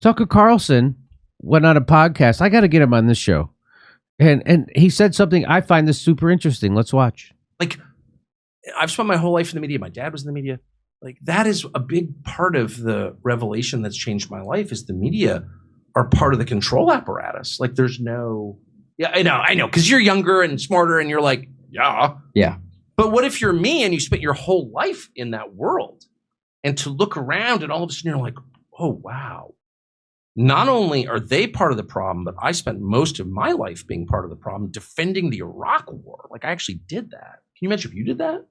Tucker Carlson went on a podcast. I got to get him on this show. And he said something. I find this super interesting. Let's watch. Like, I've spent my whole life in the media. My dad was in the media. Like, that is a big part of the revelation that's changed my life is the media are part of the control apparatus. Like, there's no, yeah, I know. Cause you're younger and smarter and you're like, yeah. But what if you're me and you spent your whole life in that world and to look around and all of a sudden you're like, oh, wow. Not only are they part of the problem, but I spent most of my life being part of the problem, defending the Iraq war. Like, I actually did that. Can you imagine if you did that?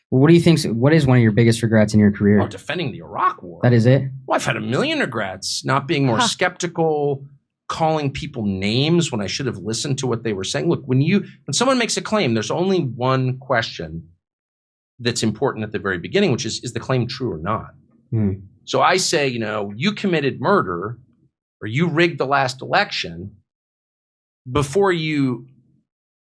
Well, what do you think? What is one of your biggest regrets in your career? Oh, defending the Iraq war. That is it? Well, I've had a million regrets. Not being more skeptical, calling people names when I should have listened to what they were saying. Look, when someone makes a claim, there's only one question that's important at the very beginning, which is the claim true or not? So I say, you committed murder or you rigged the last election. Before you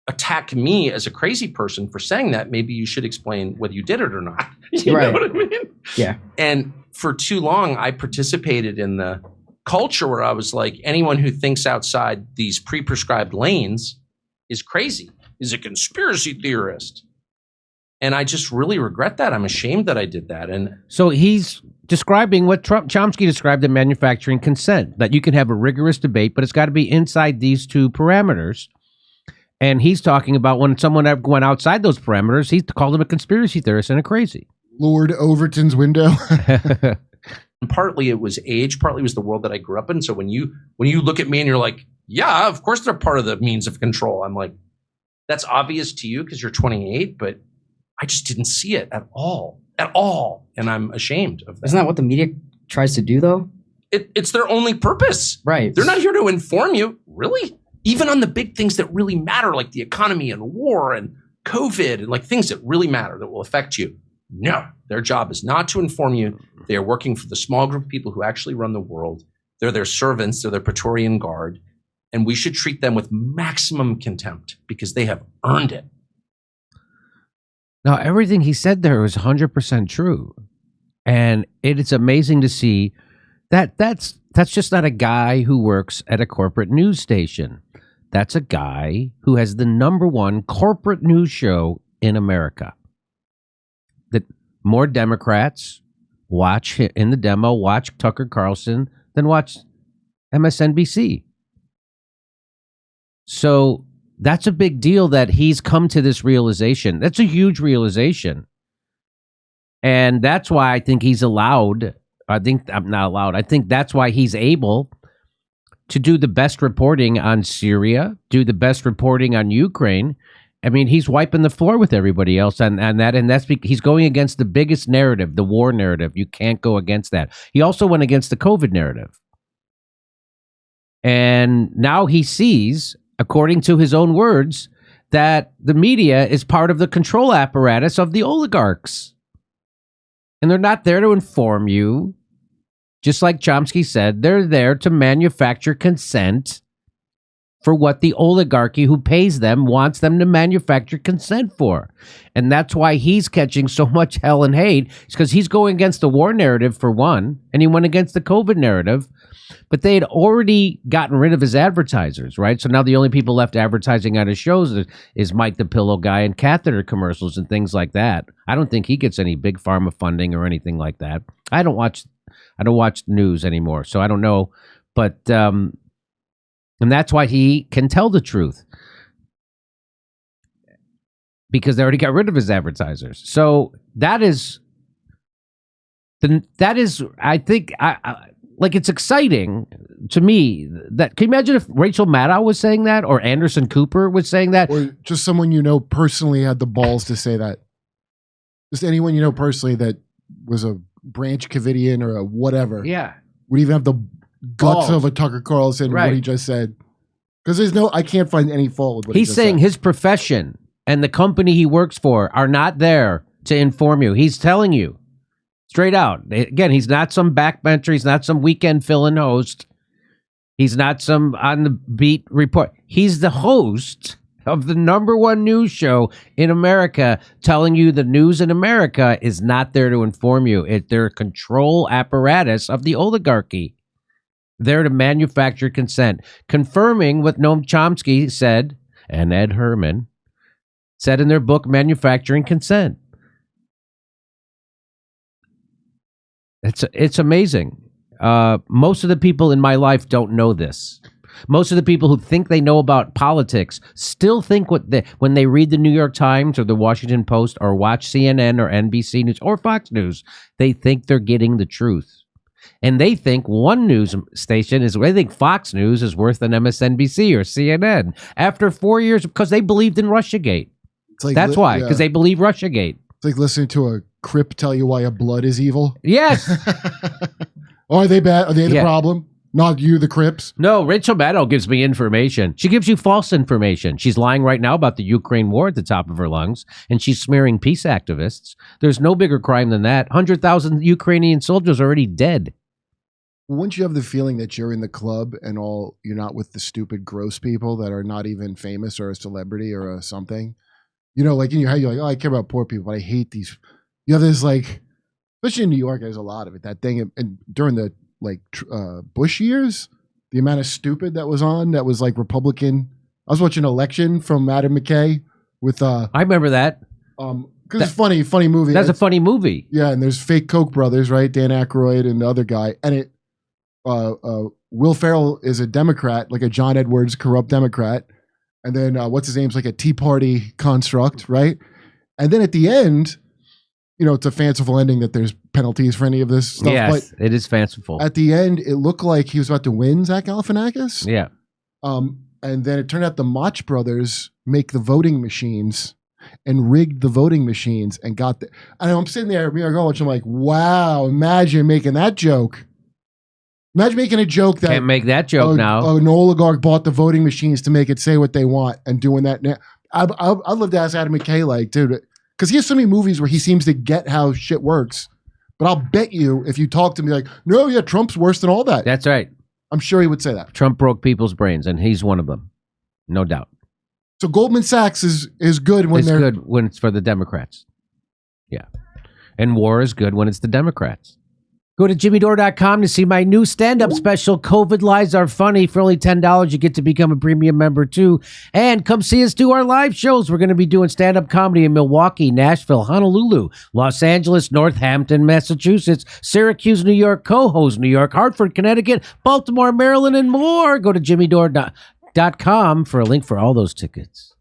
attack me as a crazy person for saying that, maybe you should explain whether you did it or not. You know what I mean? Yeah. And for too long, I participated in the culture where I was like, anyone who thinks outside these pre-prescribed lanes is crazy, is a conspiracy theorist. And I just really regret that. I'm ashamed that I did that. And so he's describing what Chomsky described in manufacturing consent, that you can have a rigorous debate, but it's got to be inside these two parameters. And he's talking about when someone went outside those parameters, he called him a conspiracy theorist and a crazy. Lord Overton's window. And partly it was age, partly it was the world that I grew up in. So when you look at me and you're like, yeah, of course they're part of the means of control. I'm like, that's obvious to you because you're 28, but I just didn't see it at all. And I'm ashamed of that. Isn't that what the media tries to do, though? It's their only purpose. Right. They're not here to inform you. Really? Even on the big things that really matter, like the economy and war and COVID and like things that really matter that will affect you. No, their job is not to inform you. They are working for the small group of people who actually run the world. They're their servants. They're their Praetorian Guard. And we should treat them with maximum contempt because they have earned it. Now, everything he said there was 100% true. And it's amazing to see that that's just not a guy who works at a corporate news station. That's a guy who has the #1 corporate news show in America. That more Democrats watch in the demo, watch Tucker Carlson than watch MSNBC. So that's a big deal that he's come to this realization. That's a huge realization. And that's why I think he's allowed. I think I'm not allowed. I think that's why he's able to do the best reporting on Syria, do the best reporting on Ukraine. I mean, he's wiping the floor with everybody else on that. And that's because he's going against the biggest narrative, the war narrative. You can't go against that. He also went against the COVID narrative. And now he sees, according to his own words, that the media is part of the control apparatus of the oligarchs. And they're not there to inform you. Just like Chomsky said, they're there to manufacture consent for what the oligarchy who pays them wants them to manufacture consent for. And that's why he's catching so much hell and hate. It's because he's going against the war narrative, for one, and he went against the COVID narrative. But they had already gotten rid of his advertisers, right? So now the only people left advertising on his shows is Mike the Pillow Guy and catheter commercials and things like that. I don't think he gets any big pharma funding or anything like that. I don't watch the news anymore, so I don't know. But and that's why he can tell the truth, because they already got rid of his advertisers. So that is, I think, like, it's exciting to me that, can you imagine if Rachel Maddow was saying that, or Anderson Cooper was saying that, or just someone you know personally had the balls to say that? Just anyone you know personally that was a Branch Covidian or a whatever. Yeah, would even have the guts balls of a Tucker Carlson, right, what he just said. Because I can't find any fault with what he's saying. His profession and the company he works for are not there to inform you. He's telling you straight out. Again, he's not some backbencher. He's not some weekend fill-in host. He's not some on the beat report. He's the host of the #1 news show in America, telling you the news in America is not there to inform you. They're a control apparatus of the oligarchy. There to manufacture consent, confirming what Noam Chomsky said and Ed Herman said in their book, Manufacturing Consent. It's amazing. Most of the people in my life don't know this. Most of the people who think they know about politics still think when they read the New York Times or the Washington Post or watch CNN or NBC News or Fox News, they think they're getting the truth. And they think one news station they think Fox News is worse than MSNBC or CNN after 4 years because they believed in Russiagate. Like, that's why, because they believe Russiagate. It's like listening to a Crip tell you why a blood is evil. Yes. Are they bad? Are they the problem? Not you, the Crips? No, Rachel Maddow gives me information. She gives you false information. She's lying right now about the Ukraine war at the top of her lungs, and she's smearing peace activists. There's no bigger crime than that. 100,000 Ukrainian soldiers are already dead. Once you have the feeling that you're in the club and you're not with the stupid, gross people that are not even famous or a celebrity or a something, you know, like in your head, you're like, oh, I care about poor people, but I hate these. You have this, like, especially in New York, there's a lot of it. That thing, and during the Bush years, the amount of stupid that was on, that was like Republican. I was watching Election from Adam McKay with I remember that. Because it's funny movie. That's a funny movie. Yeah, and there's fake Koch brothers, right? Dan Aykroyd and the other guy, and Will Ferrell is a Democrat, like a John Edwards corrupt Democrat, and then what's his name's like a Tea Party construct, right? And then at the end, you know, it's a fanciful ending that there's penalties for any of this stuff. Yes, but it is fanciful. at the end, it looked like he was about to win Zach Galifianakis. Yeah. And then it turned out the Mach brothers make the voting machines and rigged the voting machines and got the. And I'm sitting there, I'm like, wow, imagine making that joke. Imagine making a joke that Can't make that joke now. An oligarch bought the voting machines to make it say what they want and doing that now. I'd love to ask Adam McKay, like, dude, because he has so many movies where he seems to get how shit works. But I'll bet you if you talk to me like, no, yeah, Trump's worse than all that. That's right. I'm sure he would say that. Trump broke people's brains, and he's one of them. No doubt. So Goldman Sachs is good when It's they're good when it's for the Democrats. Yeah. And war is good when it's the Democrats. Go to jimmydore.com to see my new stand-up special, COVID Lies Are Funny. For only $10, you get to become a premium member, too. And come see us do our live shows. We're going to be doing stand-up comedy in Milwaukee, Nashville, Honolulu, Los Angeles, Northampton, Massachusetts, Syracuse, New York, Cohoes, New York, Hartford, Connecticut, Baltimore, Maryland, and more. Go to jimmydore.com for a link for all those tickets.